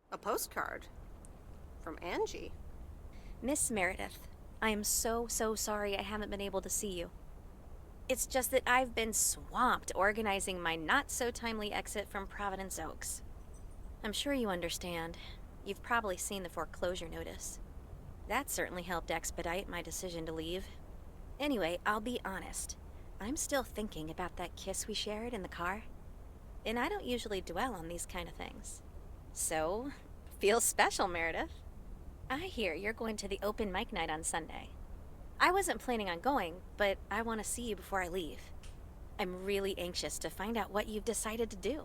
A postcard? From Angie? Miss Meredith, I am so sorry I haven't been able to see you. It's just that I've been swamped organizing my not-so-timely exit from Providence Oaks. I'm sure you understand. You've probably seen the foreclosure notice. That certainly helped expedite my decision to leave. Anyway, I'll be honest. I'm still thinking about that kiss we shared in the car. And I don't usually dwell on these kind of things. So, feels special, Meredith. I hear you're going to the open mic night on Sunday. I wasn't planning on going, but I want to see you before I leave. I'm really anxious to find out what you've decided to do.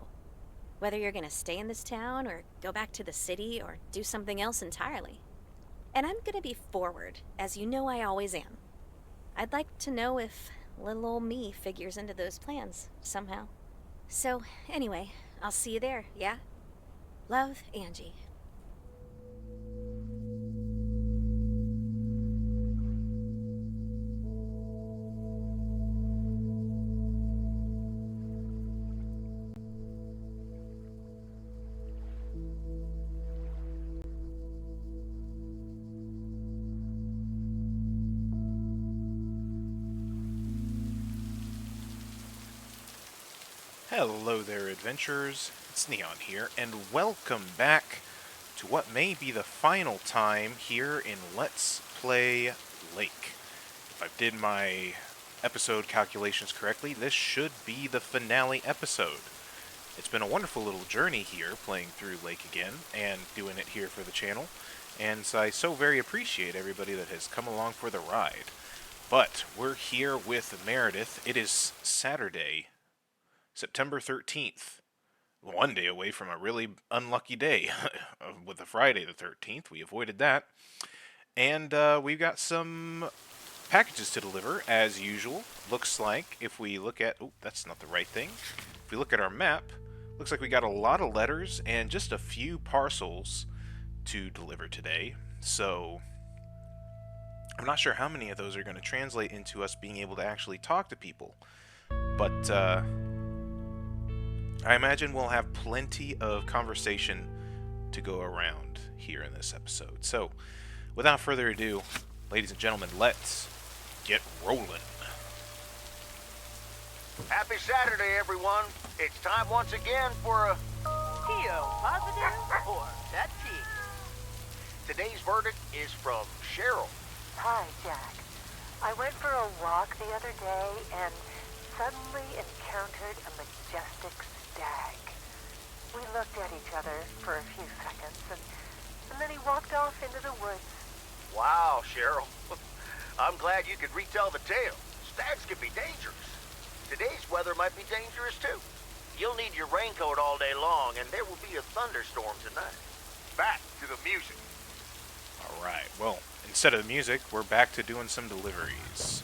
Whether you're going to stay in this town, or go back to the city, or do something else entirely. And I'm going to be forward, as you know I always am. I'd like to know if little old me figures into those plans, somehow. So, anyway, I'll see you there, yeah? Love, Angie. Hello there, adventurers. It's Neon here, and welcome back to what may be the final time here in Let's Play Lake. If I did my episode calculations correctly, this should be the finale episode. It's been a wonderful little journey here, playing through Lake again, and doing it here for the channel, and so I so very appreciate everybody that has come along for the ride. But we're here with Meredith. It is Saturday, September 13th, one day away from a really unlucky day with the Friday the 13th. We avoided that. And we've got some packages to deliver, as usual. Looks like, if we look at... Oh, that's not the right thing. If we look at our map, looks like we got a lot of letters and just a few parcels to deliver today. So, I'm not sure how many of those are going to translate into us being able to actually talk to people. But, I imagine we'll have plenty of conversation to go around here in this episode. So, without further ado, ladies and gentlemen, let's get rolling. Happy Saturday, everyone. It's time once again for a Tio positive or pet peeve? Today's verdict is from Cheryl. Hi, Jack. I went for a walk the other day and suddenly encountered a majestic stag. We looked at each other for a few seconds, and then he walked off into the woods. Wow, Cheryl. I'm glad you could retell the tale. Stags can be dangerous. Today's weather might be dangerous, too. You'll need your raincoat all day long, and there will be a thunderstorm tonight. Back to the music. Alright, well, instead of the music, we're back to doing some deliveries.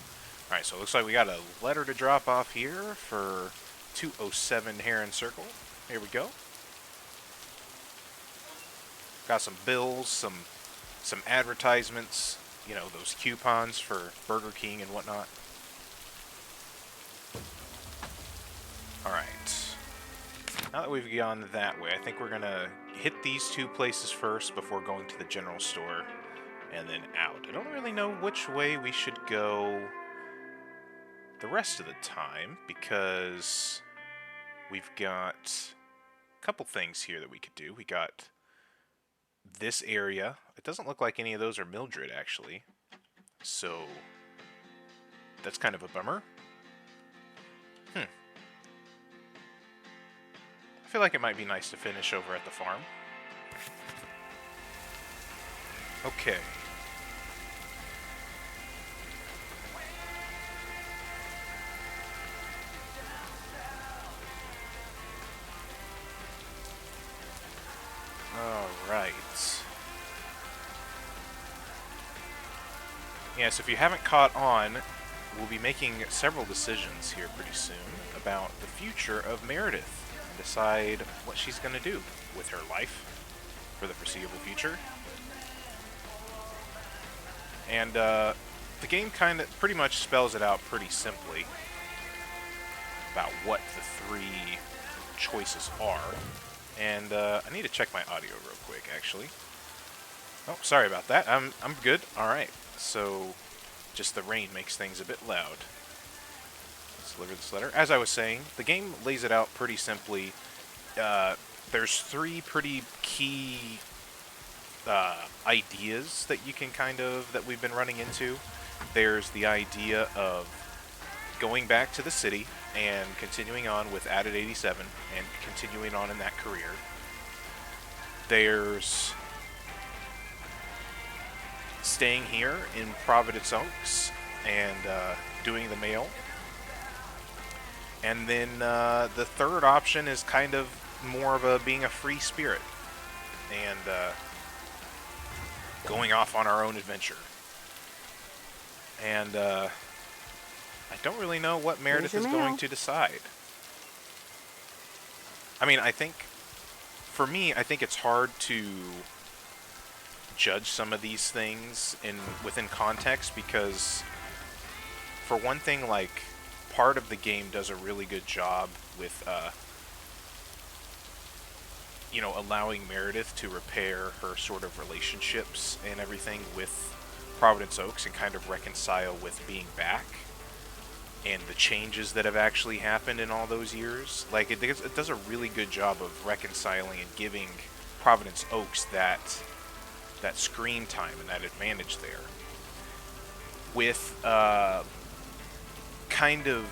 Alright, so it looks like we got a letter to drop off here for 207 Heron Circle. Here we go. Got some bills, some advertisements, you know, those coupons for Burger King and whatnot. Alright. Now that we've gone that way, I think we're gonna hit these two places first before going to the general store and then out. I don't really know which way we should go the rest of the time, because we've got a couple things here that we could do. We got this area. It doesn't look like any of those are Mildred, actually. So, that's kind of a bummer. I feel like it might be nice to finish over at the farm. Okay. Alright. Yes, if you haven't caught on, we'll be making several decisions here pretty soon about the future of Meredith and decide what she's going to do with her life for the foreseeable future. And the game kind of pretty much spells it out pretty simply about what the three choices are. And I need to check my audio real quick, actually. Oh, sorry about that. I'm good. All right. So, just the rain makes things a bit loud. Let's deliver this letter. As I was saying, the game lays it out pretty simply. There's three pretty key ideas that you can that we've been running into. There's the idea of going back to the city and continuing on with Added 87 and continuing on in that career. There's staying here in Providence Oaks and doing the mail. And then the third option is kind of more of being a free spirit and going off on our own adventure. And I don't really know what Meredith is going to decide. I mean, for me, I think it's hard to judge some of these things within context because, for one thing, like, part of the game does a really good job with, allowing Meredith to repair her sort of relationships and everything with Providence Oaks and kind of reconcile with being back and the changes that have actually happened in all those years. Like, it does a really good job of reconciling and giving Providence Oaks that screen time and that advantage there. With kind of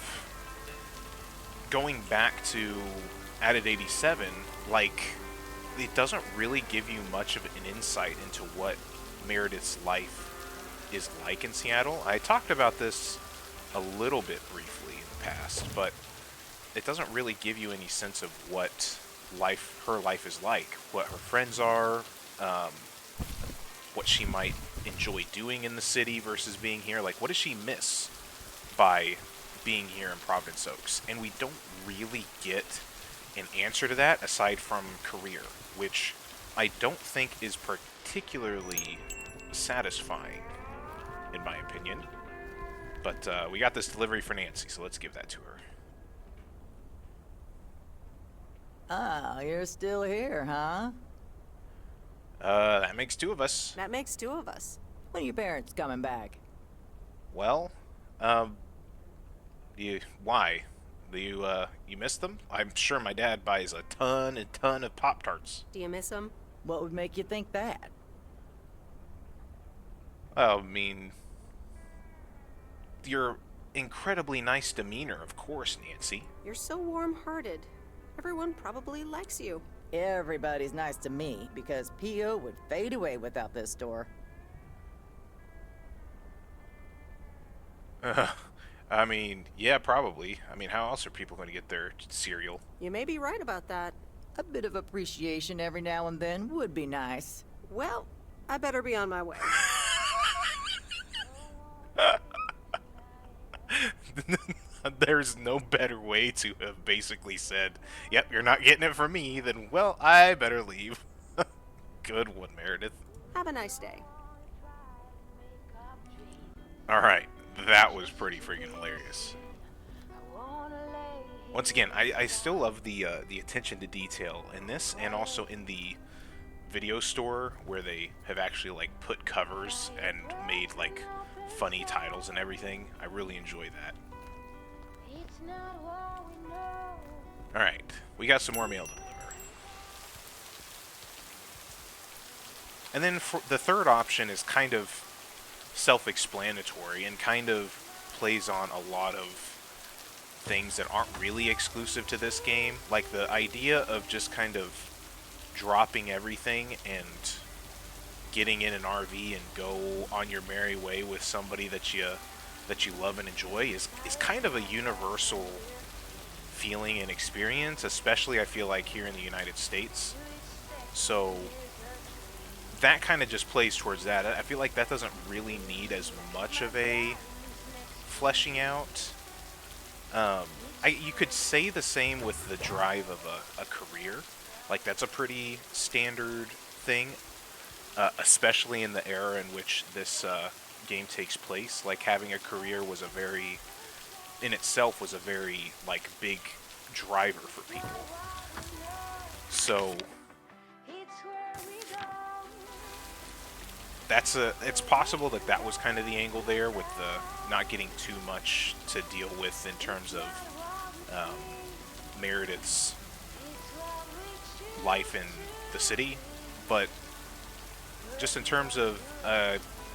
going back to Added 87, like, it doesn't really give you much of an insight into what Meredith's life is like in Seattle. I talked about this a little bit briefly in the past, but it doesn't really give you any sense of what her life is like, what her friends are, what she might enjoy doing in the city versus being here. Like, what does she miss by being here in Providence Oaks? And we don't really get an answer to that aside from career, which I don't think is particularly satisfying, in my opinion. But we got this delivery for Nancy, so let's give that to her. Ah, you're still here, huh? That makes two of us. That makes two of us. When are your parents coming back? Well, why? You miss them? I'm sure my dad buys a ton of Pop-Tarts. Do you miss them? What would make you think that? I mean, your incredibly nice demeanor, of course, Nancy. You're so warm-hearted. Everyone probably likes you. Everybody's nice to me, because P.O. would fade away without this store. I mean, yeah, probably. I mean, how else are people going to get their cereal? You may be right about that. A bit of appreciation every now and then would be nice. Well, I better be on my way. There's no better way to have basically said, yep, you're not getting it from me, then, well, I better leave. Good one, Meredith. Have a nice day. Alright, that was pretty freaking hilarious. Once again, I still love the attention to detail in this, and also in the video store where they have actually, like, put covers and made, like, funny titles and everything. I really enjoy that. Alright, we got some more mail to deliver. And then for the third option is kind of self-explanatory and kind of plays on a lot of things that aren't really exclusive to this game. Like the idea of just kind of dropping everything and getting in an RV and go on your merry way with somebody that you love and enjoy is kind of a universal feeling and experience, especially I feel like here in the United States. So that kind of just plays towards that. I feel like that doesn't really need as much of a fleshing out. You could say the same with the drive of a career. Like, that's a pretty standard thing, especially in the era in which this game takes place. Like, having a career was in itself was a very, like, big driver for people. So it's possible that that was kind of the angle there, with the not getting too much to deal with in terms of Meredith's life in the city, but just in terms of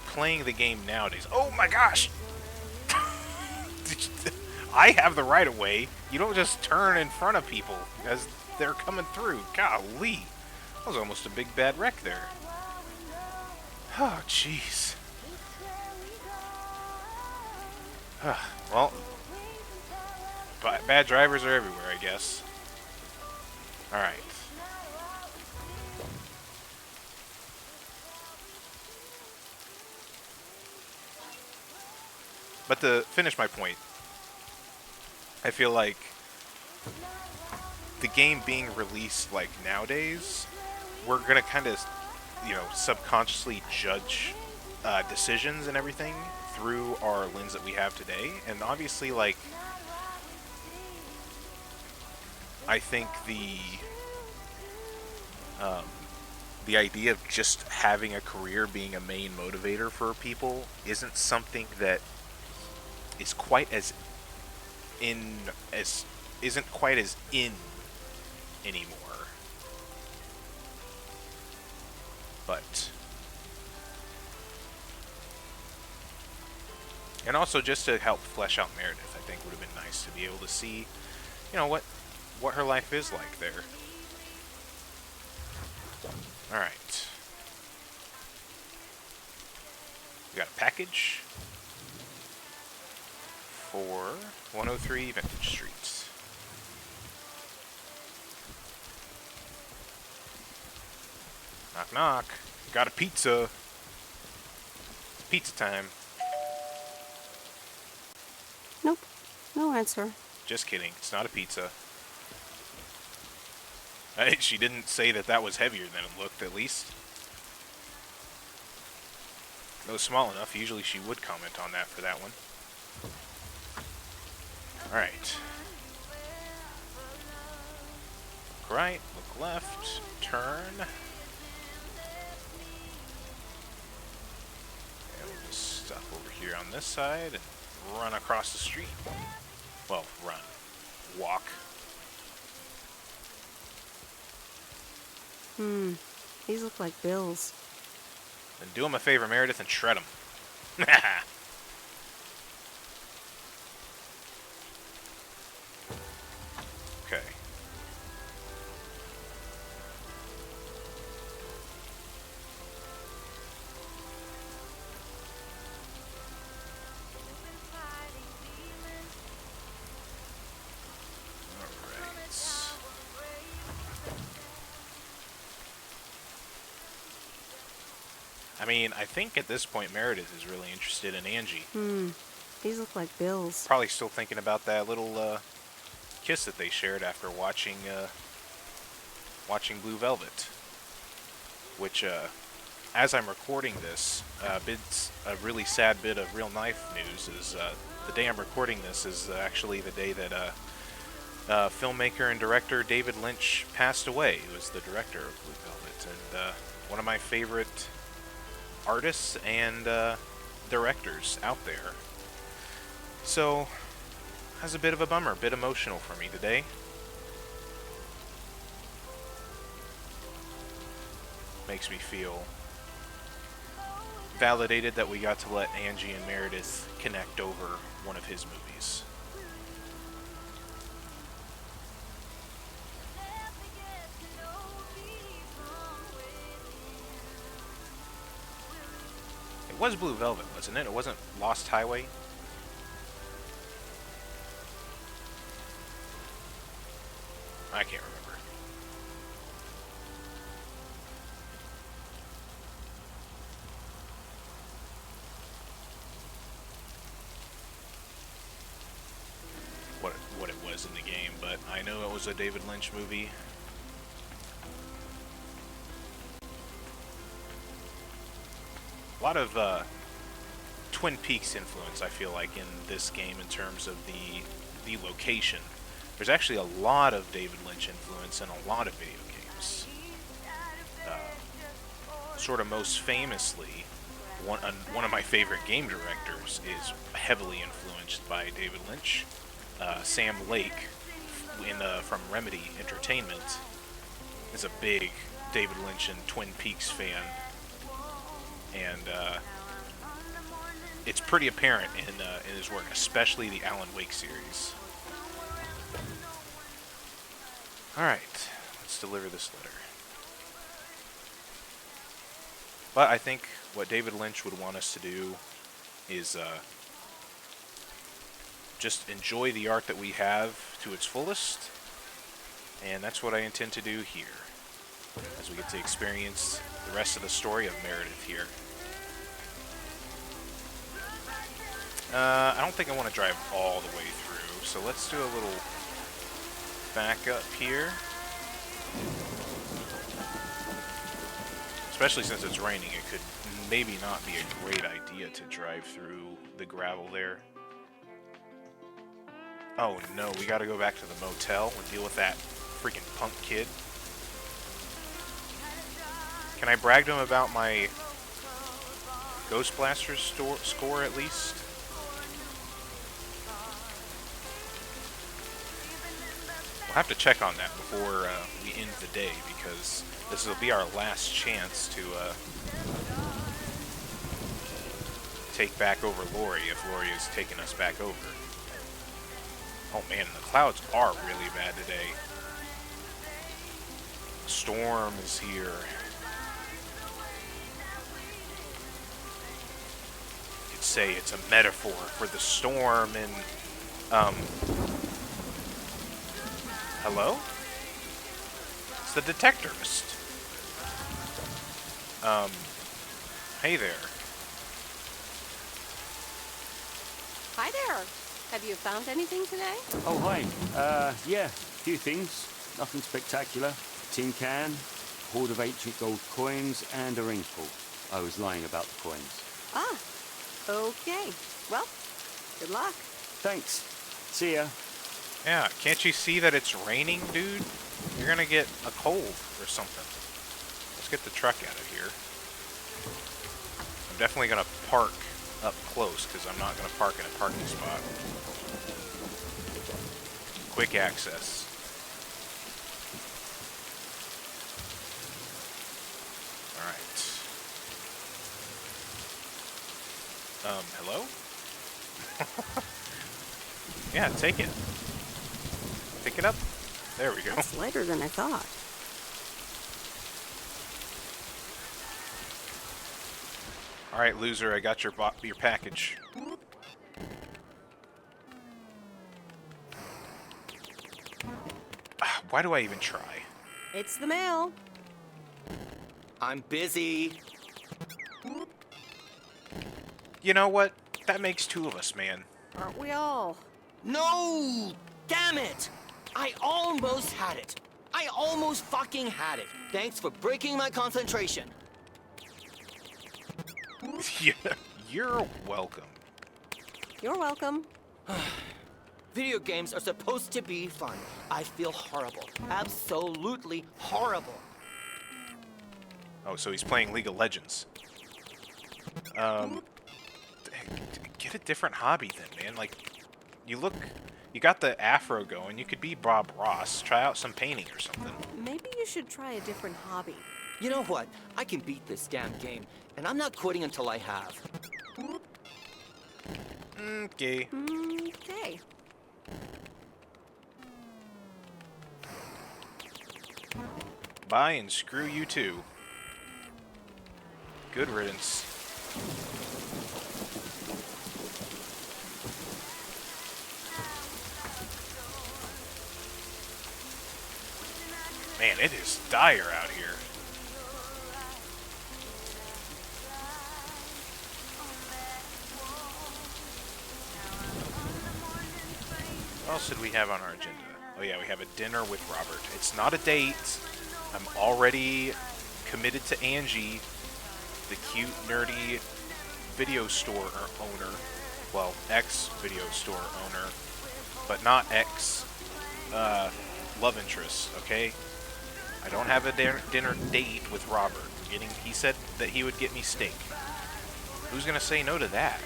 playing the game nowadays. Oh my gosh! I have the right of way. You don't just turn in front of people as they're coming through. Golly. That was almost a big bad wreck there. Oh, jeez. Well, bad drivers are everywhere, I guess. Alright. But to finish my point, I feel like the game being released like nowadays, we're gonna kind of, you know, subconsciously judge decisions and everything through our lens that we have today. And obviously, like, I think the idea of just having a career being a main motivator for people isn't something that is quite as isn't quite as in anymore. But and also just to help flesh out Meredith, I think would have been nice to be able to see, you know, what her life is like there. All right. We got a package for 103 Vintage Street. Knock, knock. Got a pizza. It's pizza time. Nope. No answer. Just kidding. It's not a pizza. She didn't say that that was heavier than it looked, at least. It was small enough. Usually she would comment on that for that one. Alright. Look right, look left, turn. And we'll just stop over here on this side and run across the street. Well, run. Walk. These look like bills. Then do him a favor, Meredith, and shred them. Okay. I mean, I think at this point Meredith is really interested in Angie. These look like bills. Probably still thinking about that little kiss that they shared after watching Blue Velvet. Which, as I'm recording this, a really sad bit of real life news is the day I'm recording this is actually the day that filmmaker and director David Lynch passed away. He was the director of Blue Velvet, and one of my favorite artists and directors out there. So, that's a bit of a bummer, a bit emotional for me today. Makes me feel validated that we got to let Angie and Meredith connect over one of his movies. It was Blue Velvet, wasn't it? It wasn't Lost Highway? I can't remember. What it was in the game, but I know it was a David Lynch movie. A lot of Twin Peaks influence, I feel like, in this game in terms of the location. There's actually a lot of David Lynch influence in a lot of video games. sort of most famously, one of my favorite game directors is heavily influenced by David Lynch. Sam Lake from Remedy Entertainment is a big David Lynch and Twin Peaks fan, and it's pretty apparent in his work, especially the Alan Wake series. Alright, let's deliver this letter. But I think what David Lynch would want us to do is just enjoy the art that we have to its fullest, and that's what I intend to do here, as we get to experience the rest of the story of Meredith here. I don't think I want to drive all the way through, so let's do a little back up here. Especially since it's raining, it could maybe not be a great idea to drive through the gravel there. Oh no, we gotta go back to the motel and deal with that freaking punk kid. Can I brag to him about my Ghost Blasters score at least? We'll have to check on that before we end the day, because this will be our last chance to take back over Lori, if Lori has taken us back over. Oh man, the clouds are really bad today. The storm is here. You could say it's a metaphor for the storm in, hello? It's the detectorist. Hey there. Hi there. Have you found anything today? Oh, hi. Yeah, a few things. Nothing spectacular. Tin can, hoard of ancient gold coins, and a ring pull. I was lying about the coins. Ah, okay. Well, good luck. Thanks. See ya. Yeah, can't you see that it's raining, dude? You're gonna get a cold or something. Let's get the truck out of here. I'm definitely gonna park up close, because I'm not gonna park in a parking spot. Quick access. Alright. Hello? Yeah, take it. Pick it up. There we go. It's lighter than I thought. Alright, loser, I got your package. Why do I even try? It's the mail. I'm busy. You know what? That makes two of us, man. Aren't we all? No! Damn it! I almost had it. I almost fucking had it. Thanks for breaking my concentration. Yeah, you're welcome. You're welcome. Video games are supposed to be fun. I feel horrible. Absolutely horrible. Oh, so he's playing League of Legends. Get a different hobby then, man. Like, you got the afro going. You could be Bob Ross. Try out some painting or something. Maybe you should try a different hobby. You know what? I can beat this damn game, and I'm not quitting until I have. Okay. Okay. Bye and screw you too. Good riddance. Man, it is dire out here. What else did we have on our agenda? Oh yeah, we have a dinner with Robert. It's not a date. I'm already committed to Angie, the cute, nerdy video store owner. Well, ex-video store owner, but not ex love interest, okay? I don't have a dinner date with Robert. He said that he would get me steak. Who's gonna say no to that?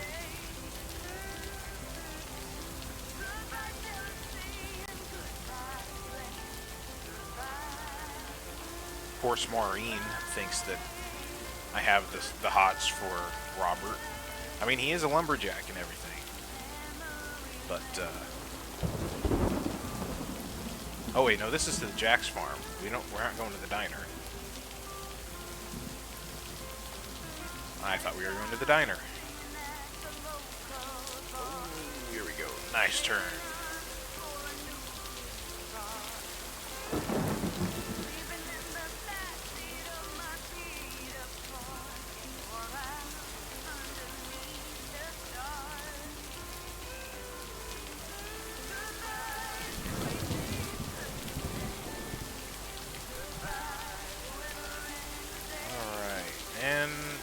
Of course, Maureen thinks that I have the hots for Robert. I mean, he is a lumberjack and everything. But, oh wait, no, this is to the Jack's farm. We're not going to the diner. I thought we were going to the diner. Oh, here we go. Nice turn.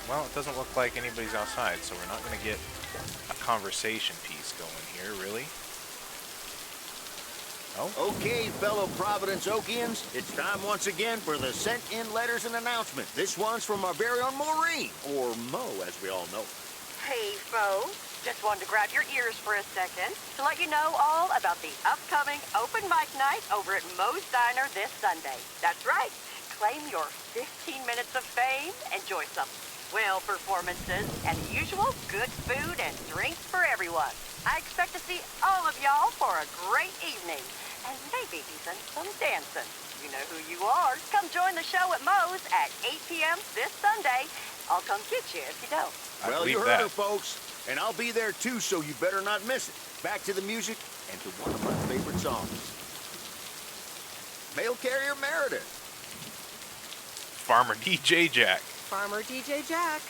Well, it doesn't look like anybody's outside, so we're not going to get a conversation piece going here, really. Oh? Okay, fellow Providence Oakians, it's time once again for the sent-in letters and announcement. This one's from our very own Maureen, or Mo, as we all know. Hey, folks. Just wanted to grab your ears for a second to let you know all about the upcoming open mic night over at Mo's Diner this Sunday. That's right. Claim your 15 minutes of fame. Enjoy some swell performances and the usual good food and drinks for everyone. I expect to see all of y'all for a great evening and maybe even some dancing. You know who you are. Come join the show at Mo's at 8 p.m. this Sunday. I'll come get you if you don't. Well, you heard her, folks. And I'll be there too, so you better not miss it. Back to the music and to one of my favorite songs. Mail carrier Meredith. Farmer DJ Jack. Farmer DJ Jack.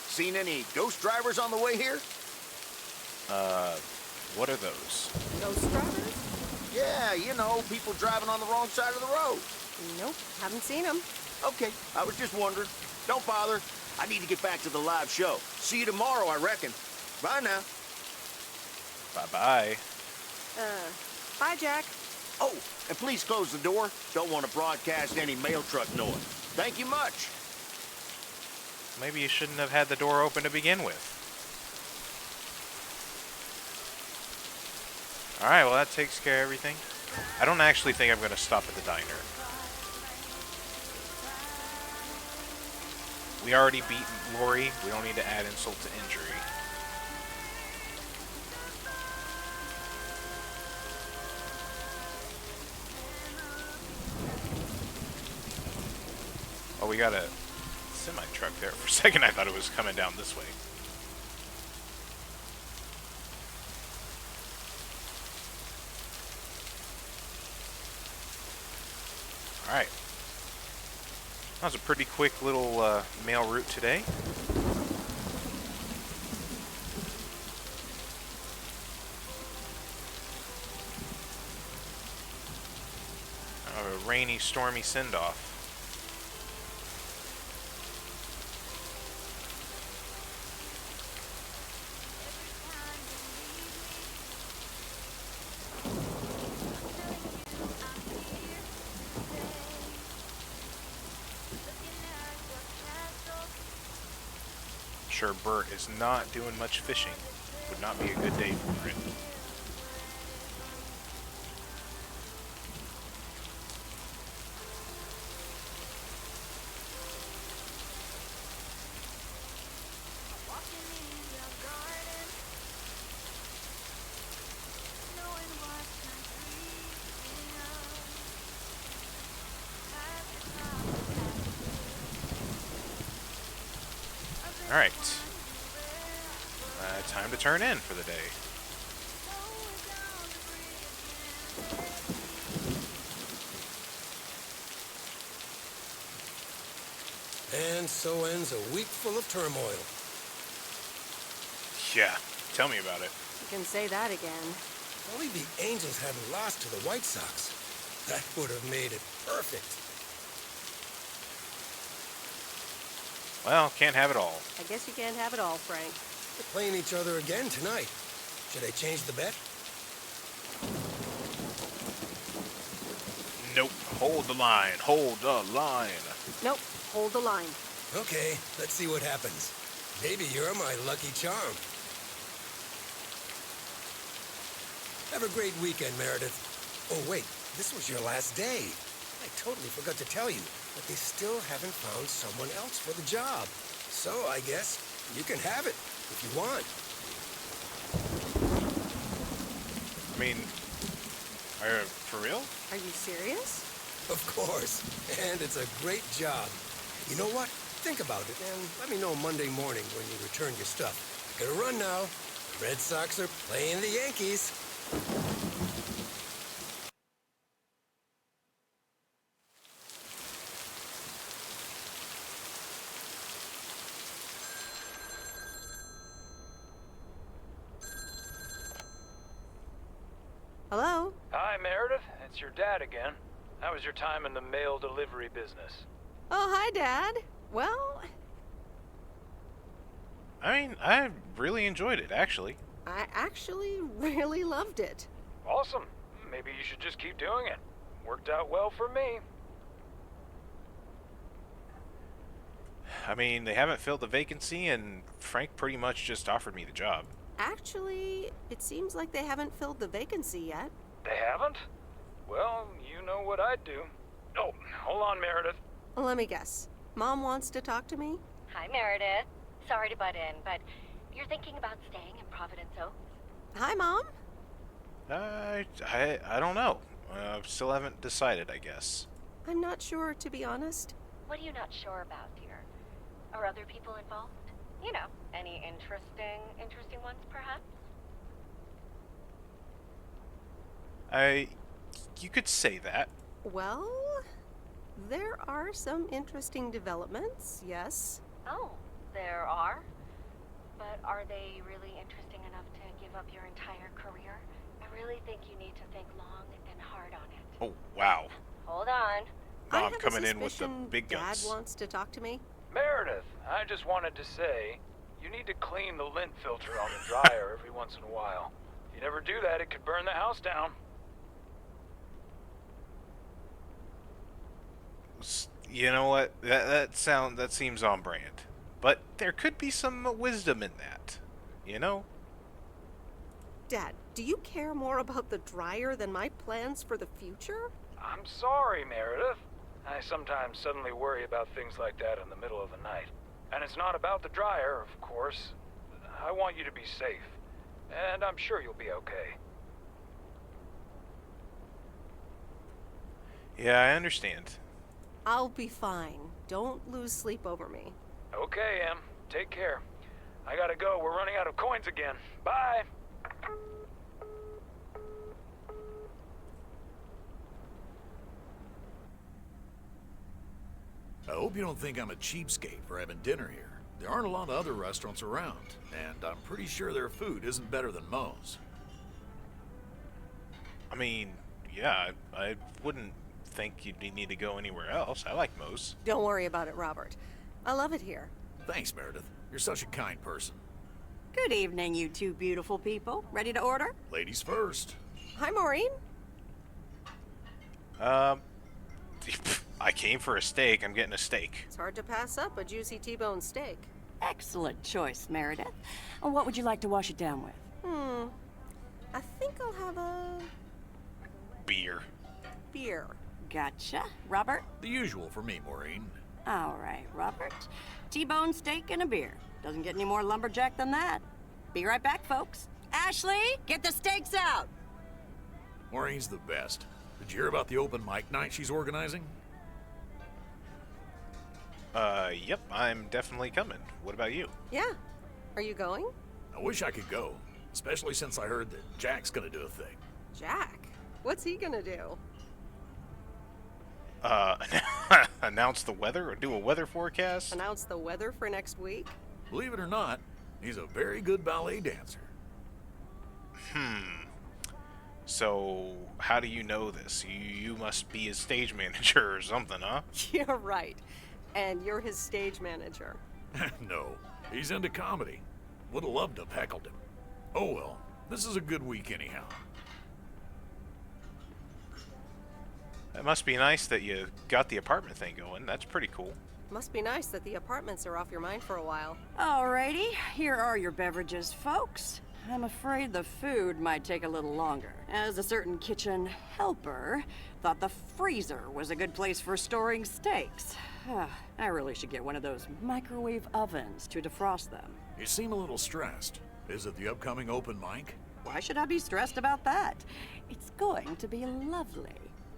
Seen any ghost drivers on the way here? What are those? Ghost drivers? Yeah, you know, people driving on the wrong side of the road. Nope, haven't seen them. Okay, I was just wondering. Don't bother. I need to get back to the live show. See you tomorrow, I reckon. Bye now. Bye-bye. Bye, Jack. Oh, and please close the door. Don't want to broadcast any mail truck noise. Thank you much. Maybe you shouldn't have had the door open to begin with. Alright, well that takes care of everything. I don't actually think I'm going to stop at the diner. We already beat Lori. We don't need to add insult to injury. Oh, we got a semi-truck there. For a second I thought it was coming down this way. Alright. That was a pretty quick little mail route today. A rainy, stormy send-off. Sure, Bert is not doing much fishing. Would not be a good day for it. Alright. Time to turn in for the day. And so ends a week full of turmoil. Yeah, tell me about it. You can say that again. If only the Angels hadn't lost to the White Sox. That would have made it perfect. Well, can't have it all. I guess you can't have it all, Frank. They're playing each other again tonight. Should I change the bet? Nope. Hold the line. Hold the line. Nope, hold the line. Okay, let's see what happens. Maybe you're my lucky charm. Have a great weekend, Meredith. Oh, wait, this was your last day. I totally forgot to tell you, but they still haven't found someone else for the job. So I guess you can have it if you want. I mean, for real? Are you serious? Of course, and it's a great job. You know what? Think about it, and let me know Monday morning when you return your stuff. Gotta run now. The Red Sox are playing the Yankees. Hello? Hi, Meredith. It's your dad again. How was your time in the mail delivery business? Oh, hi, Dad. Well, I mean, I really enjoyed it, actually. I actually really loved it. Awesome. Maybe you should just keep doing it. Worked out well for me. I mean, they haven't filled the vacancy, and Frank pretty much just offered me the job. Actually, it seems like they haven't filled the vacancy yet. They haven't? Well, you know what I'd do. Oh, hold on, Meredith. Let me guess. Mom wants to talk to me? Hi, Meredith. Sorry to butt in, but you're thinking about staying in Providence Oaks? Hi, Mom. I don't know. Still haven't decided, I guess. I'm not sure, to be honest. What are you not sure about, dear? Are other people involved? You know, any interesting ones, perhaps? You could say that. Well, there are some interesting developments, yes. Oh, there are? But are they really interesting enough to give up your entire career? I really think you need to think long and hard on it. Oh, wow. Hold on. Mom coming in with the big guns. Dad wants to talk to me? Meredith, I just wanted to say, you need to clean the lint filter on the dryer every once in a while. If you never do that, it could burn the house down. You know what? That seems on brand. But there could be some wisdom in that. You know? Dad, do you care more about the dryer than my plans for the future? I'm sorry, Meredith. I sometimes suddenly worry about things like that in the middle of the night. And it's not about the dryer, of course. I want you to be safe. And I'm sure you'll be okay. Yeah, I understand. I'll be fine. Don't lose sleep over me. Okay, Em. Take care. I gotta go. We're running out of coins again. Bye! I hope you don't think I'm a cheapskate for having dinner here. There aren't a lot of other restaurants around, and I'm pretty sure their food isn't better than Moe's. I mean, yeah, I wouldn't think you'd need to go anywhere else. I like Moe's. Don't worry about it, Robert. I love it here. Thanks, Meredith. You're such a kind person. Good evening, you two beautiful people. Ready to order? Ladies first. Hi, Maureen. I came for a steak. I'm getting a steak. It's hard to pass up a juicy T-bone steak. Excellent choice, Meredith. And what would you like to wash it down with? I think I'll have a Beer. beer. Gotcha. Robert? The usual for me, Maureen. All right, Robert. T-bone steak and a beer. Doesn't get any more lumberjack than that. Be right back, folks. Ashley, get the steaks out! Maureen's the best. Did you hear about the open mic night she's organizing? Yep, I'm definitely coming. What about you? Yeah. Are you going? I wish I could go, especially since I heard that Jack's gonna do a thing. Jack? What's he gonna do? Announce the weather or do a weather forecast? Announce the weather for next week? Believe it or not, he's a very good ballet dancer. So, how do you know this? You must be his stage manager or something, huh? You're right. And you're his stage manager. No, he's into comedy. Would have loved to have heckled him. Oh well, this is a good week anyhow. It must be nice that you got the apartment thing going. That's pretty cool. Must be nice that the apartments are off your mind for a while. Alrighty, here are your beverages, folks. I'm afraid the food might take a little longer, as a certain kitchen helper thought the freezer was a good place for storing steaks. I really should get one of those microwave ovens to defrost them. You seem a little stressed. Is it the upcoming open mic? Why should I be stressed about that? It's going to be lovely.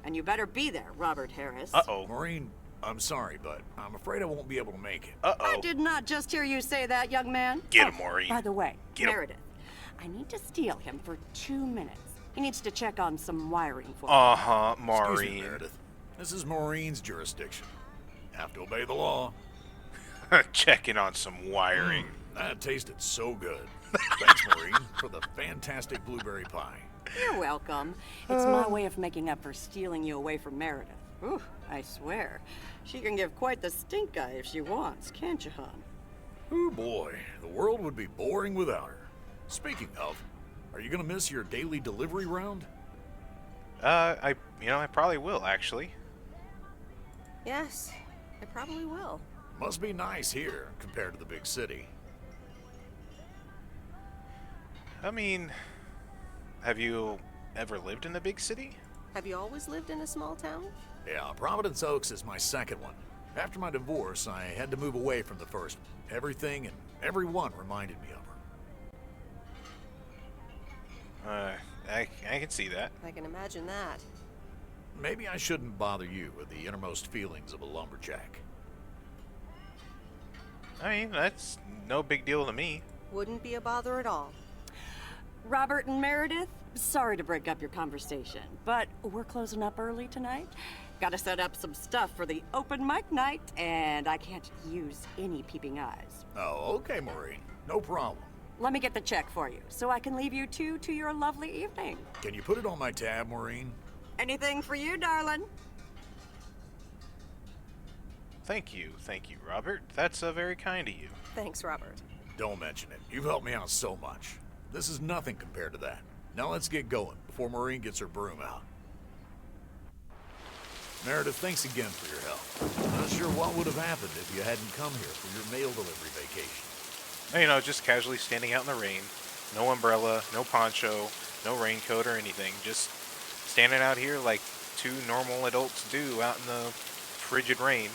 And you better be there, Robert Harris. Uh-oh. Maureen, I'm sorry, but I'm afraid I won't be able to make it. Uh-oh. I did not just hear you say that, young man. Get him, Maureen. By the way, Get him. Meredith, I need to steal him for 2 minutes. He needs to check on some wiring for me. Uh-huh, Excuse Maureen. me, Meredith. This is Maureen's jurisdiction. Have to obey the law. Checking on some wiring. That tasted so good. Thanks, Maureen, for the fantastic blueberry pie. You're welcome. It's my way of making up for stealing you away from Meredith. Ooh, I swear. She can give quite the stink eye if she wants, can't you, hon? Oh boy, the world would be boring without her. Speaking of, are you gonna miss your daily delivery round? I probably will, actually. Yes, I probably will. Must be nice here compared to the big city. I mean, have you ever lived in a big city? Have you always lived in a small town? Yeah, Providence Oaks is my second one. After my divorce, I had to move away from the first. Everything and everyone reminded me of her. I can see that. I can imagine that. Maybe I shouldn't bother you with the innermost feelings of a lumberjack. I mean, that's no big deal to me. Wouldn't be a bother at all. Robert and Meredith, sorry to break up your conversation, but we're closing up early tonight. Gotta set up some stuff for the open mic night, and I can't use any peeping eyes. Oh, okay, Maureen. No problem. Let me get the check for you, so I can leave you two to your lovely evening. Can you put it on my tab, Maureen? Anything for you, darling. Thank you, Robert. That's very kind of you. Thanks, Robert. Don't mention it. You've helped me out so much. This is nothing compared to that. Now let's get going before Maureen gets her broom out. Meredith, thanks again for your help. I'm not sure what would have happened if you hadn't come here for your mail delivery vacation. You know, just casually standing out in the rain. No umbrella, no poncho, no raincoat or anything. Just standing out here like two normal adults do out in the frigid rain.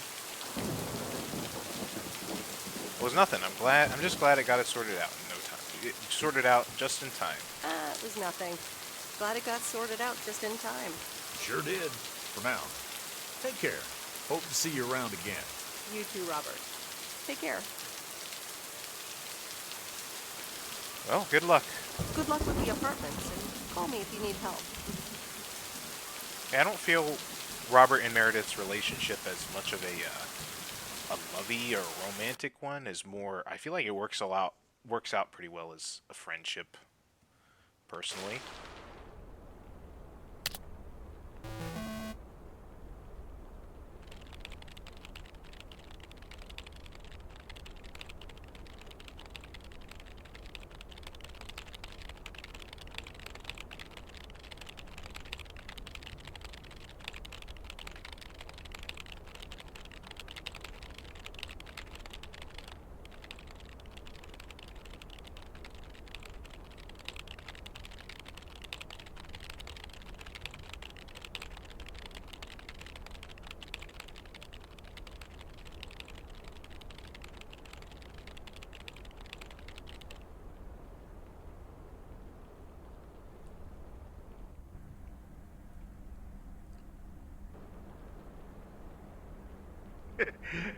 It was nothing. I'm just glad it got it sorted out in no time. It sorted out just in time. It was nothing. Glad it got sorted out just in time. Sure did. For now. Take care. Hope to see you around again. You too, Robert. Take care. Well, good luck. Good luck with the apartments, and call me if you need help. I don't feel Robert and Meredith's relationship as much of a lovey or romantic one. Is more. I feel like it works out pretty well as a friendship. Personally.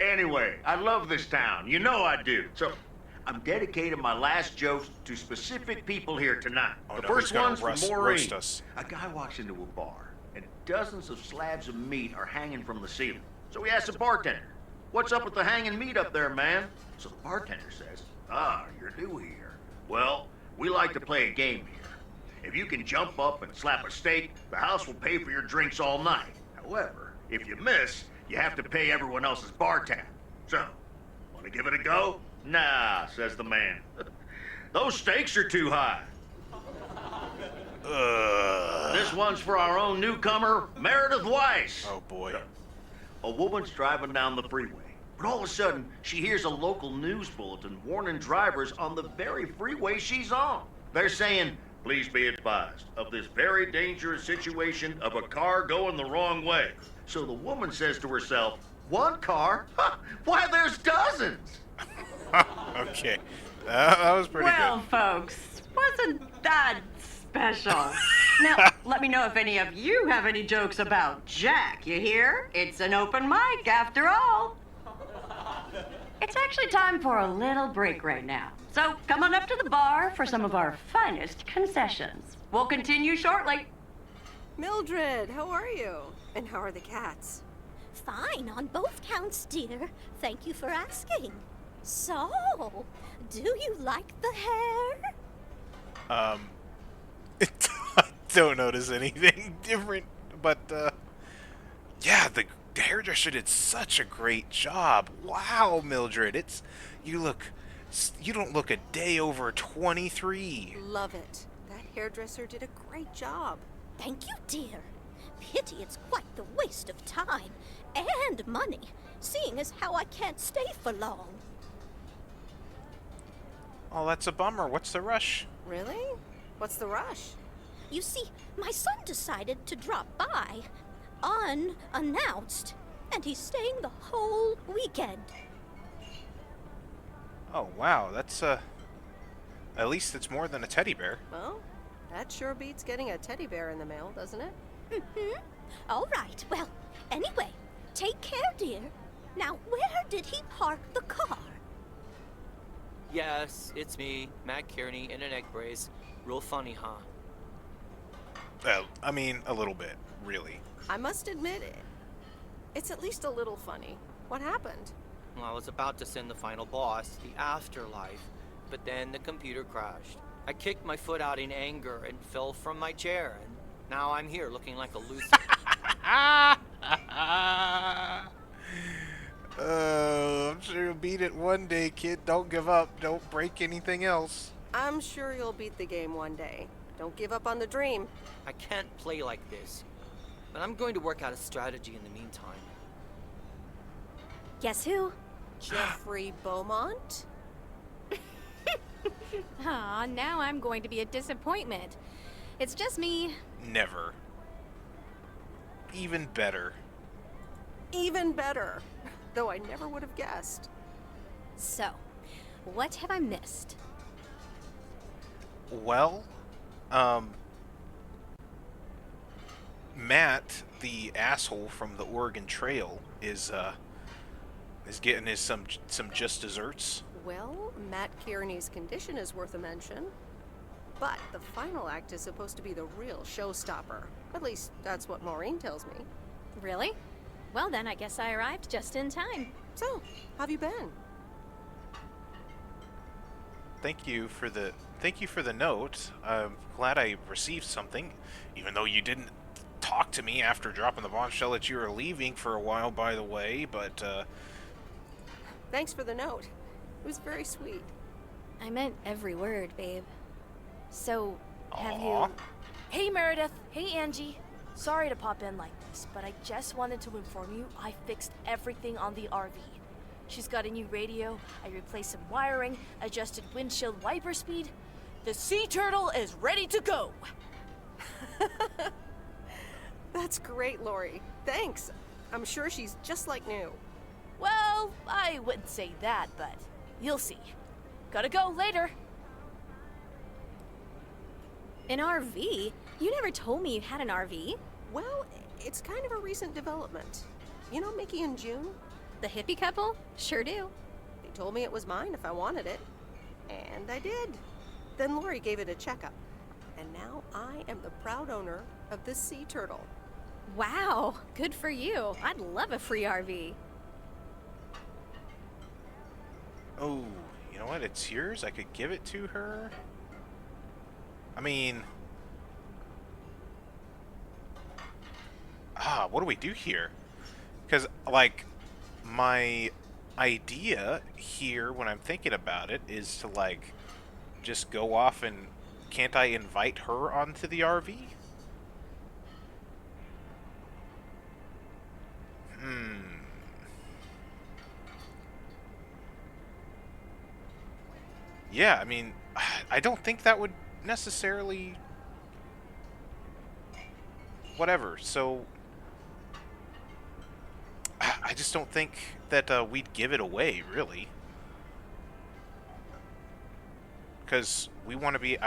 Anyway, I love this town. You know I do. So, I'm dedicating my last jokes to specific people here tonight. Oh, The no, first he's gonna one's for roast Maureen. us. A guy walks into a bar, and dozens of slabs of meat are hanging from the ceiling. So he asks the bartender, "What's up with the hanging meat up there, man?" So the bartender says, "You're new here. Well, we like to play a game here. If you can jump up and slap a steak, the house will pay for your drinks all night. However, if you miss, you have to pay everyone else's bar tab. So, want to give it a go?" "Nah," says the man. "Those stakes are too high." This one's for our own newcomer, Meredith Weiss. Oh boy. A woman's driving down the freeway. But all of a sudden, she hears a local news bulletin warning drivers on the very freeway she's on. They're saying, "Please be advised of this very dangerous situation of a car going the wrong way." So the woman says to herself, "One car? Why, there's dozens!" Okay. That was pretty Well, good. folks, wasn't that special? Now, let me know if any of you have any jokes about Jack, you hear? It's an open mic after all. It's actually time for a little break right now. So come on up to the bar for some of our finest concessions. We'll continue shortly. Mildred, how are you? And how are the cats? Fine on both counts, dear. Thank you for asking. So, do you like the hair? I don't notice anything different, but, yeah, the hairdresser did such a great job. Wow, Mildred, you don't look a day over 23. Love it. That hairdresser did a great job. Thank you, dear. Pity it's quite the waste of time and money, seeing as how I can't stay for long. Oh, that's a bummer. What's the rush? Really? What's the rush? You see, my son decided to drop by, unannounced, and he's staying the whole weekend. Oh, wow, that's, at least it's more than a teddy bear. Well, that sure beats getting a teddy bear in the mail, doesn't it? Mm-hmm. All right. Well, anyway, take care, dear. Now, where did he park the car? Yes, it's me, Matt Kearney, in an egg brace. Real funny, huh? I mean, a little bit, really. I must admit it. It's at least a little funny. What happened? Well, I was about to send the final boss to the afterlife, but then the computer crashed. I kicked my foot out in anger and fell from my chair, and now I'm here looking like a loser. I'm sure you'll beat it one day, kid. Don't give up. Don't break anything else. I'm sure you'll beat the game one day. Don't give up on the dream. I can't play like this, but I'm going to work out a strategy in the meantime. Guess who? Jeffrey Beaumont? Aw, now I'm going to be a disappointment. It's just me. Never. Even better. Even better. Though I never would have guessed. So, what have I missed? Well, Matt, the asshole from the Oregon Trail, is getting his some just desserts. Well, Matt Kearney's condition is worth a mention. But the final act is supposed to be the real showstopper. At least, that's what Maureen tells me. Really? Well then, I guess I arrived just in time. So, how have you been? Thank you for the note. I'm glad I received something, even though you didn't talk to me after dropping the bombshell that you were leaving for a while, by the way, but, Thanks for the note. It was very sweet. I meant every word, babe. So, have Aw. you... Hey, Meredith. Hey, Angie. Sorry to pop in like this, but I just wanted to inform you I fixed everything on the RV. She's got a new radio, I replaced some wiring, adjusted windshield wiper speed. The sea turtle is ready to go! That's great, Lori. Thanks. I'm sure she's just like new. Well, I wouldn't say that, but you'll see. Gotta go later. An RV? You never told me you had an RV. Well, it's kind of a recent development. You know Mickey and June? The hippie couple? Sure do. They told me it was mine if I wanted it. And I did. Then Lori gave it a checkup. And now I am the proud owner of this sea turtle. Wow, good for you. I'd love a free RV. oh, you know what? It's yours. I could give it to her. I mean, what do we do here? Because, like, my idea here, when I'm thinking about it, is to, like, just go off and... Can't I invite her onto the RV? Yeah, I mean, I don't think that would necessarily... Whatever, so... I just don't think that we'd give it away, really. Because we want to be...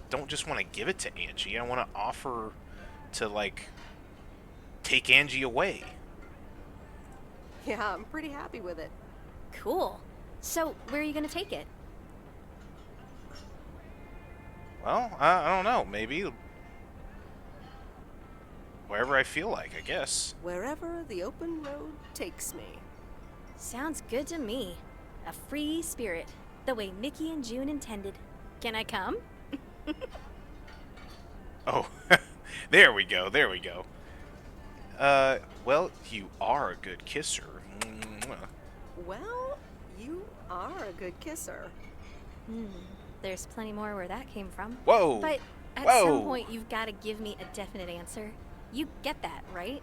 don't just want to give it to Angie. I want to offer to, like, take Angie away. Yeah, I'm pretty happy with it. Cool. So, where are you gonna take it? Well, I don't know. Maybe wherever I feel like, I guess. Wherever the open road takes me. Sounds good to me. A free spirit, the way Mickey and June intended. Can I come? Oh, there we go, there we go. Well, you are a good kisser. Well, you are a good kisser. There's plenty more where that came from. Whoa! But at Whoa. some point, you've got to give me a definite answer. You get that, right?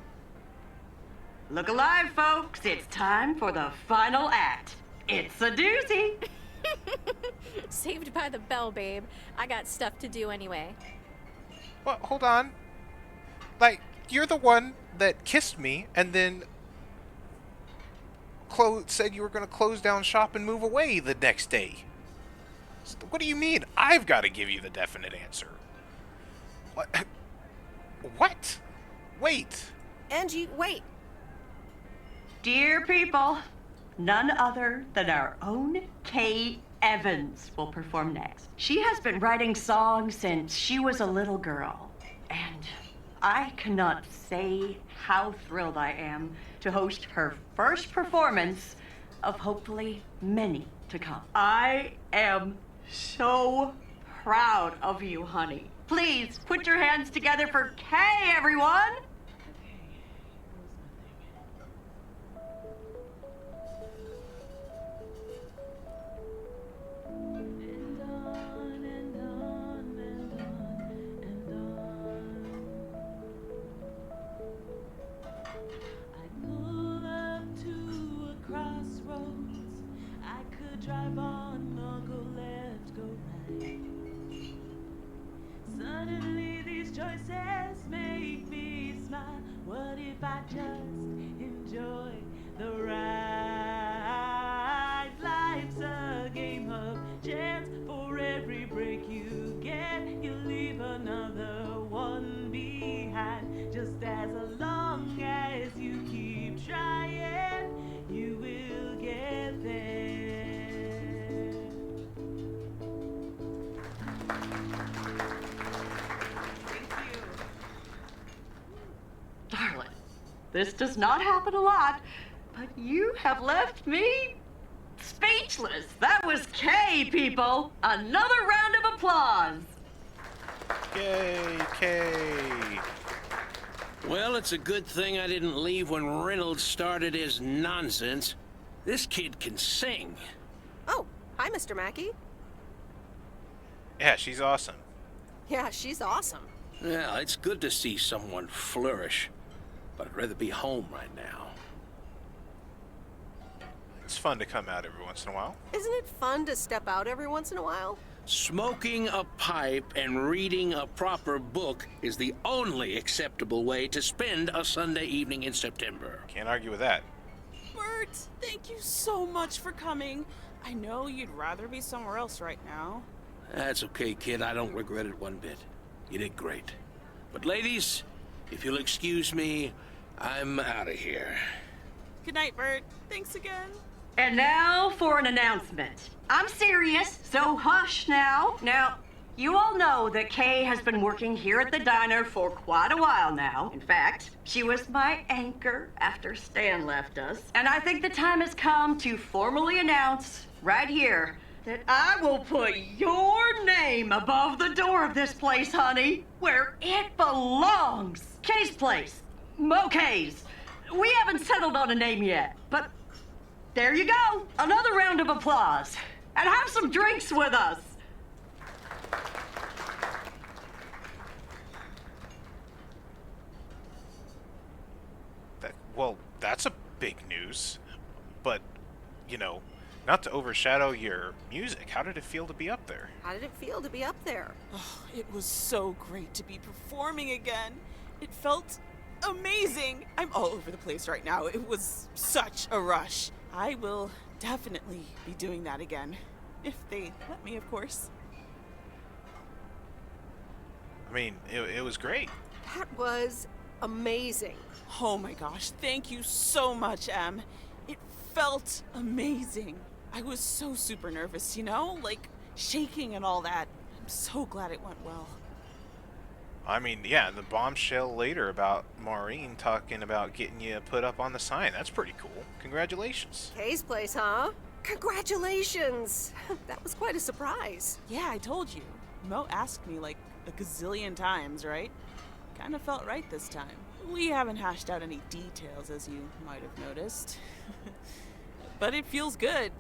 Look alive, folks. It's time for the final act. It's a doozy. Saved by the bell, babe. I got stuff to do anyway. Well, hold on. Like, you're the one that kissed me and then said you were going to close down shop and move away the next day. So what do you mean I've got to give you the definite answer? What? What? Wait. Angie, wait. Dear people, none other than our own Kay Evans will perform next. She has been writing songs since she was a little girl, and I cannot say how thrilled I am to host her first performance of hopefully many to come. I am so proud of you, honey. Please put your hands together for Kay, everyone! Drive on or go left, go right. Suddenly these choices make me smile. What if I just enjoy the ride? Life's a game of chance. For every break you get, you leave another one behind. Just as long as you keep trying, you will get there. Darling, this does not happen a lot, but you have left me speechless. That was Kay, people. Another round of applause. Yay, Kay. Well, it's a good thing I didn't leave when Reynolds started his nonsense. This kid can sing. Oh, hi, Mr. Mackey. Yeah, she's awesome. Yeah, she's awesome. Yeah, it's good to see someone flourish, but I'd rather be home right now. It's fun to come out every once in a while. Isn't it fun to step out every once in a while? Smoking a pipe and reading a proper book is the only acceptable way to spend a Sunday evening in September. Can't argue with that. Bert, thank you so much for coming. I know you'd rather be somewhere else right now. That's okay, kid. I don't regret it one bit. You did great. But ladies, if you'll excuse me, I'm out of here. Good night, Bert. Thanks again. And now for an announcement. I'm serious, so hush now. Now, you all know that Kay has been working here at the diner for quite a while now. In fact, she was my anchor after Stan left us. And I think the time has come to formally announce right here that I will put your name above the door of this place, honey, where it belongs. Kay's place. Mo Kay's. We haven't settled on a name yet, but there you go. Another round of applause. And have some drinks with us. Well, that's a big news. But, you know, not to overshadow your music, how did it feel to be up there? How did it feel to be up there? Oh, it was so great to be performing again. It felt amazing. I'm all over the place right now. It was such a rush. I will definitely be doing that again. If they let me, of course. I mean, it was great. That was amazing. Oh my gosh, thank you so much, Em. It felt amazing. I was so super nervous, like shaking and all that. I'm so glad it went well. I mean, yeah, the bombshell later about Maureen talking about getting you put up on the sign. That's pretty cool. Congratulations. Kay's place, huh? Congratulations! That was quite a surprise. Yeah, I told you. Mo asked me like a gazillion times, right? Kind of felt right this time. We haven't hashed out any details, as you might have noticed. But it feels good,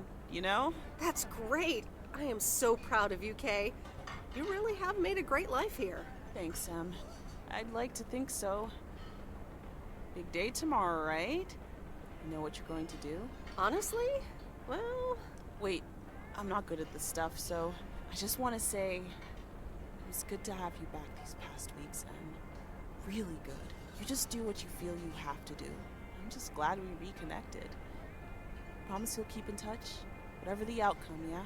That's great. I am so proud of you, Kay. You really have made a great life here. Thanks, Em. I'd like to think so. Big day tomorrow, right? You know what you're going to do? Honestly? Well... Wait, I'm not good at this stuff, so I just want to say it was good to have you back these past weeks, Em. Really good. You just do what you feel you have to do. I'm just glad we reconnected. Promise you'll keep in touch? Whatever the outcome, yeah?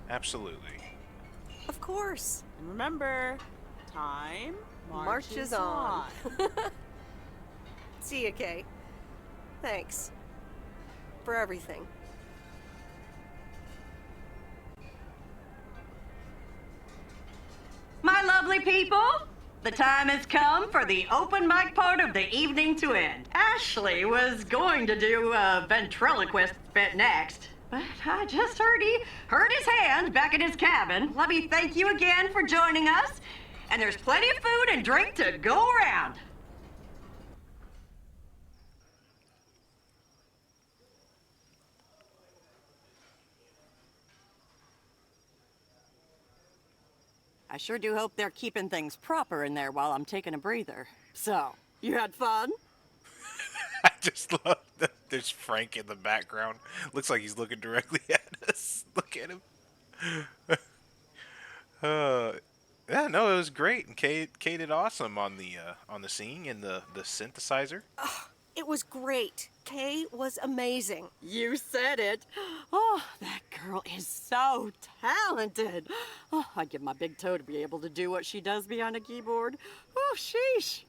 Absolutely. Of course. And remember, time marches on. See ya, Kay. Thanks. For everything. My lovely people, the time has come for the open mic part of the evening to end. Ashley was going to do a ventriloquist bit next, but I just heard he hurt his hand back in his cabin. Let me thank you again for joining us, and there's plenty of food and drink to go around. I sure do hope they're keeping things proper in there while I'm taking a breather. So, you had fun? I just love that there's Frank in the background. Looks like he's looking directly at us. Look at him. Yeah, no, it was great. And Kay did awesome on the singing and the synthesizer. It was great. Kay was amazing. You said it. Oh, that girl is so talented. Oh, I'd give my big toe to be able to do what she does behind a keyboard. Oh, sheesh.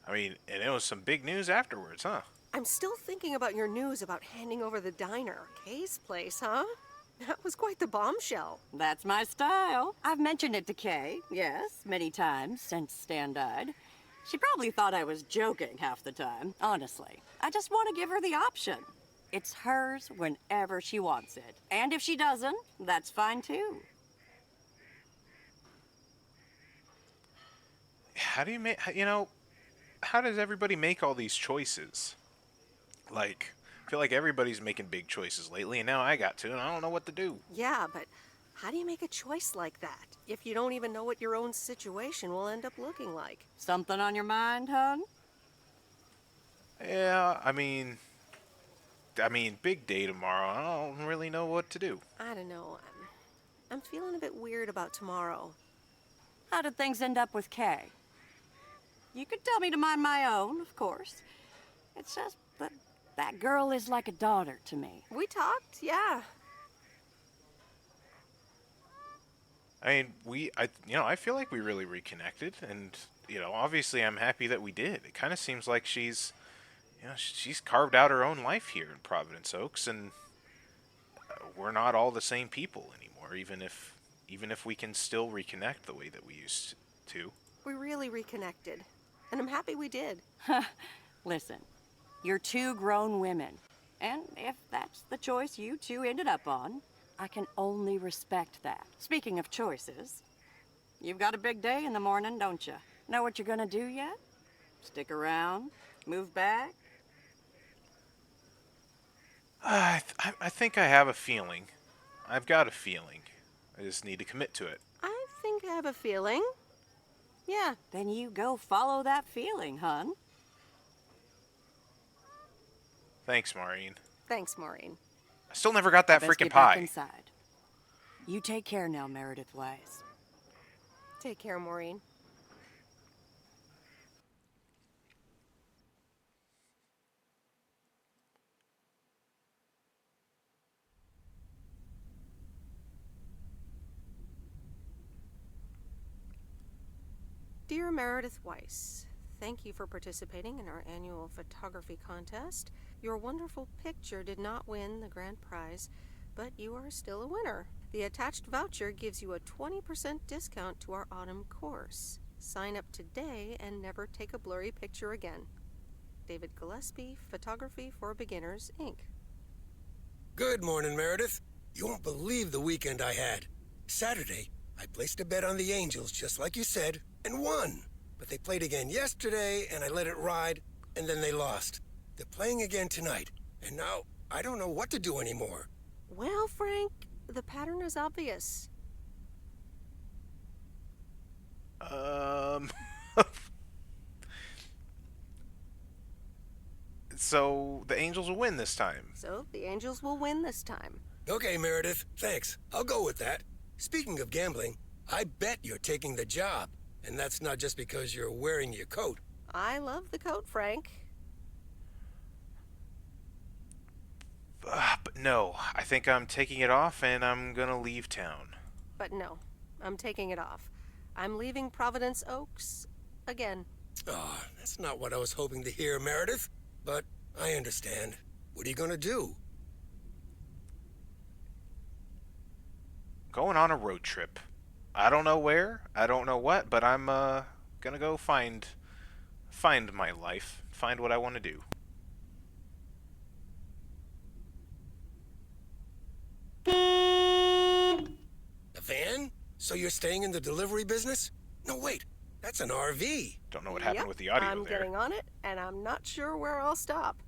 I mean, and it was some big news afterwards, huh? I'm still thinking about your news about handing over the diner. Kay's place, huh? That was quite the bombshell. That's my style. I've mentioned it to Kay, yes, many times since Stan died. She probably thought I was joking half the time, honestly. I just want to give her the option. It's hers whenever she wants it. And if she doesn't, that's fine too. How do you make, how does everybody make all these choices? Like, I feel like everybody's making big choices lately, and now I got to, and I don't know what to do. Yeah, but how do you make a choice like that if you don't even know what your own situation will end up looking like? Something on your mind, hon? Yeah, I mean, big day tomorrow. I don't really know what to do. I don't know. I'm feeling a bit weird about tomorrow. How did things end up with Kay? You could tell me to mind my own, of course. It's just that girl is like a daughter to me. We talked, yeah. I mean, I feel like we really reconnected, and, obviously I'm happy that we did. It kind of seems like she's carved out her own life here in Providence Oaks, and we're not all the same people anymore, even if we can still reconnect the way that we used to. We really reconnected, and I'm happy we did. Listen, you're two grown women, and if that's the choice you two ended up on, I can only respect that. Speaking of choices, you've got a big day in the morning, don't you? Know what you're gonna do yet? Stick around? Move back? I think I have a feeling. I've got a feeling. I just need to commit to it. I think I have a feeling. Yeah. Then you go follow that feeling, hon. Thanks, Maureen. Thanks, Maureen. Still never got that Best freaking get back pie. inside. You take care now, Meredith Weiss. Take care, Maureen. Dear Meredith Weiss, thank you for participating in our annual photography contest. Your wonderful picture did not win the grand prize, but you are still a winner. The attached voucher gives you a 20% discount to our autumn course. Sign up today and never take a blurry picture again. David Gillespie, Photography for Beginners, Inc. Good morning, Meredith. You won't believe the weekend I had. Saturday, I placed a bet on the Angels, just like you said, and won. But they played again yesterday, and I let it ride, and then they lost. They're playing again tonight, and now I don't know what to do anymore. Well, Frank, the pattern is obvious. So the Angels will win this time. So the Angels will win this time. Okay, Meredith, thanks. I'll go with that. Speaking of gambling, I bet you're taking the job. And that's not just because you're wearing your coat. I love the coat, Frank. But no, I think I'm taking it off and I'm gonna leave town. But no, I'm taking it off. I'm leaving Providence Oaks again. Oh, that's not what I was hoping to hear, Meredith. But I understand. What are you gonna do? Going on a road trip. I don't know where, I don't know what, but I'm gonna go find my life, find what I want to do. A van? So you're staying in the delivery business? No, wait. That's an RV. Don't know what happened with the audio I'm there. getting on it, and I'm not sure where I'll stop.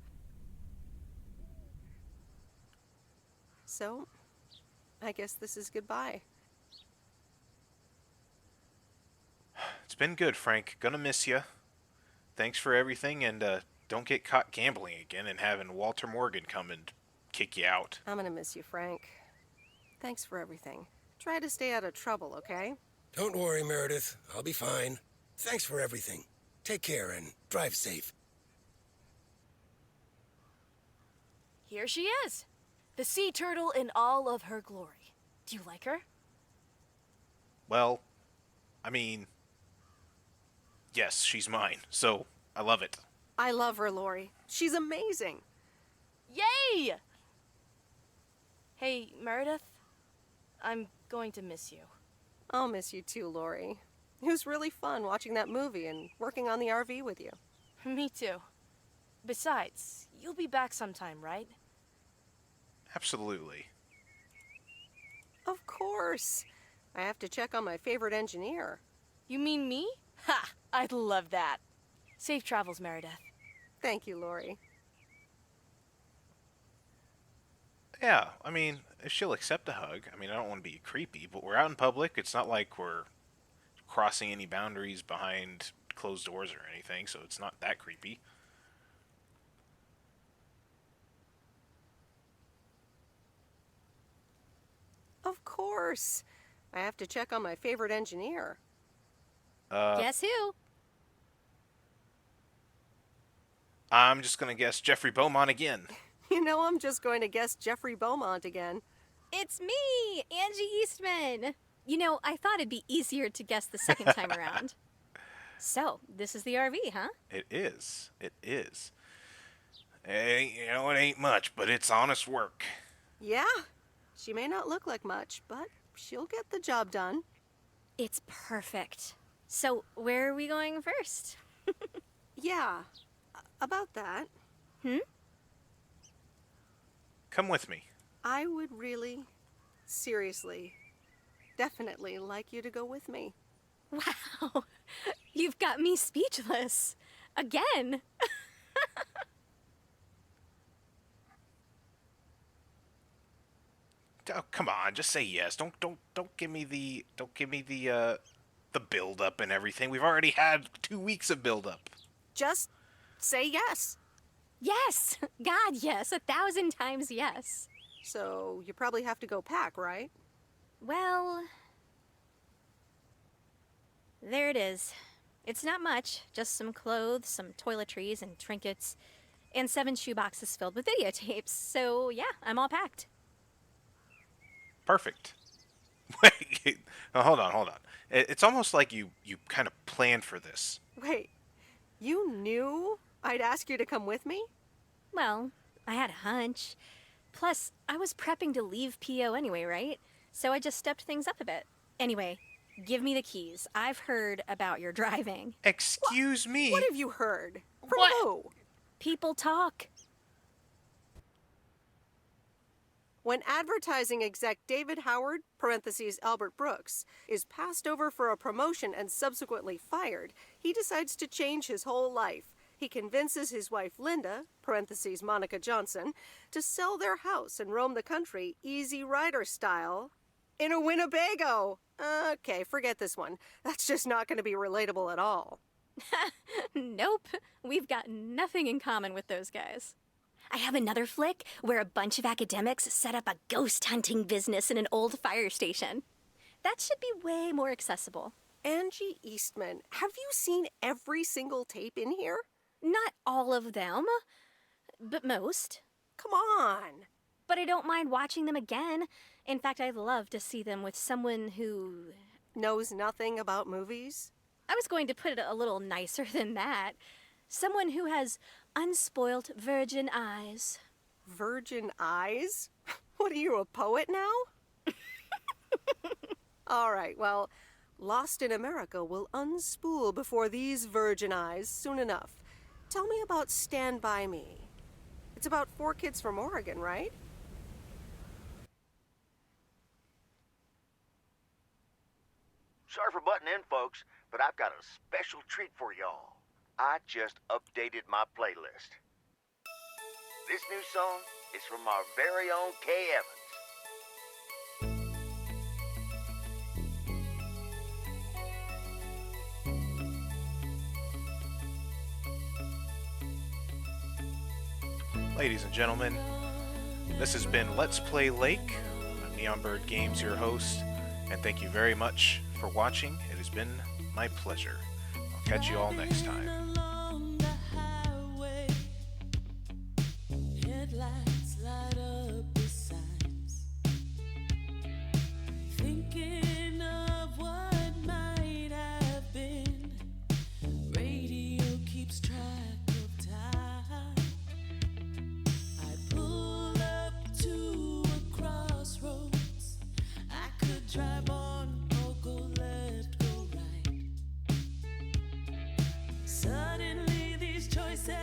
So, I guess this is goodbye. It's been good, Frank. Gonna miss you. Thanks for everything, and don't get caught gambling again and having Walter Morgan come and kick you out. I'm gonna miss you, Frank. Thanks for everything. Try to stay out of trouble, okay? Don't worry, Meredith. I'll be fine. Thanks for everything. Take care and drive safe. Here she is. The sea turtle in all of her glory. Do you like her? Well, I mean, yes, she's mine, so I love it. I love her, Lori. She's amazing. Yay! Hey, Meredith. I'm going to miss you. I'll miss you too, Lori. It was really fun watching that movie and working on the RV with you. Me too. Besides, you'll be back sometime, right? Absolutely. Of course. I have to check on my favorite engineer. You mean me? Ha! I'd love that. Safe travels, Meredith. Thank you, Lori. Yeah, I mean, if she'll accept a hug. I mean, I don't want to be creepy, but we're out in public. It's not like we're crossing any boundaries behind closed doors or anything, so it's not that creepy. Of course. I have to check on my favorite engineer. Guess who? I'm just gonna guess Jeffrey Beaumont again. You know, I'm just going to guess Jeffrey Beaumont again. It's me, Angie Eastman. You know, I thought it'd be easier to guess the second time around. So, this is the RV, huh? It is. It is. Hey, you know, it ain't much, but it's honest work. Yeah. She may not look like much, but she'll get the job done. It's perfect. So, where are we going first? Yeah, about that. Come with me. I would really, seriously, definitely like you to go with me. Wow, you've got me speechless. Again. Oh, come on, just say yes. Don't give me the build up and everything. We've already had 2 weeks of build up. Just say yes. Yes! God, yes. 1,000 times yes. So you probably have to go pack, right? Well, there it is. It's not much, just some clothes, some toiletries and trinkets, and 7 shoeboxes filled with videotapes. So yeah, I'm all packed. Perfect. Wait, hold on. It's almost like you kind of planned for this. Wait, you knew I'd ask you to come with me? Well, I had a hunch. Plus, I was prepping to leave PO anyway, right? So I just stepped things up a bit. Anyway, give me the keys. I've heard about your driving. Excuse me? What have you heard? From who? People talk. When advertising exec David Howard, parentheses Albert Brooks, is passed over for a promotion and subsequently fired, he decides to change his whole life. He convinces his wife Linda, parentheses Monica Johnson, to sell their house and roam the country Easy Rider style in a Winnebago. Okay, forget this one. That's just not going to be relatable at all. Nope, we've got nothing in common with those guys. I have another flick where a bunch of academics set up a ghost hunting business in an old fire station. That should be way more accessible. Angie Eastman, have you seen every single tape in here? Not all of them, but most. Come on. But I don't mind watching them again. In fact, I'd love to see them with someone who knows nothing about movies. I was going to put it a little nicer than that. Someone who has unspoilt virgin eyes. Virgin eyes? What are you, a poet now? All right, well, Lost in America will unspool before these virgin eyes soon enough. Tell me about Stand By Me. It's about 4 kids from Oregon, right? Sorry for butting in, folks, but I've got a special treat for y'all. I just updated my playlist. This new song is from our very own Kay Evans. Ladies and gentlemen, this has been Let's Play Lake. I'm Neonbird Games, your host, and thank you very much for watching. It has been my pleasure. I'll catch you all next time. Headlights light up the signs, thinking of what might have been. Radio keeps track of time. I pull up to a crossroads. I could drive on or go left, go right. Suddenly these choices